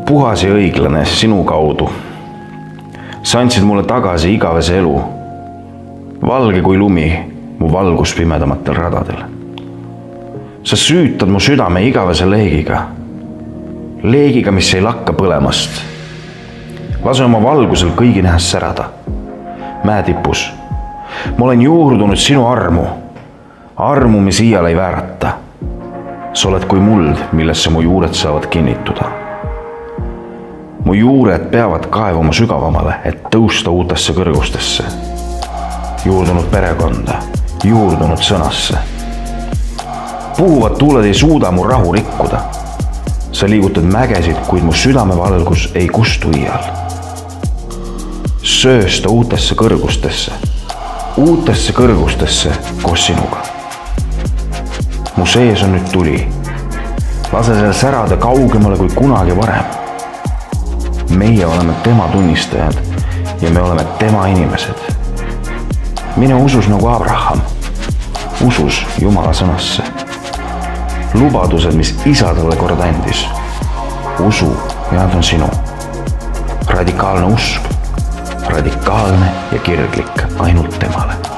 puhas ja õiglane sinu kaudu. Sa andsid mulle tagasi igavese elu. Valge kui lumi, mu valgus pimedamatel radadel. Sa süütad mu südame igavese leegiga. Leegiga, mis ei lakka põlemast. Lase oma valgusel kõigi nähes särada. Mäetipus. Ma olen juurdunud sinu armu. Armu, mis iial ei väärata. Sa oled kui muld, millesse mu juured saavad kinnituda. Mu juured peavad kaevama sügavamale, et tõusta uutesse kõrgustesse. Juurdunud perekonda, juurdunud sõnasse. Puhuvad tuuled ei suuda mu rahu rikkuda. Sa liigutad mägesid, kuid mu südamevalgus ei kustu iial. Söösta uutesse kõrgustesse koos sinuga. Mu sees on nüüd tuli. Lase seal särada kaugemale kui kunagi varem. Meie oleme tema tunnistajad ja me oleme tema inimesed. Mine usus nagu Abraham, usus Jumala sõnasse. Lubadused, mis isa talle kord andis. Usu ja nad on sinu. Radikaalne usk, radikaalne ja kirglik ainult temale.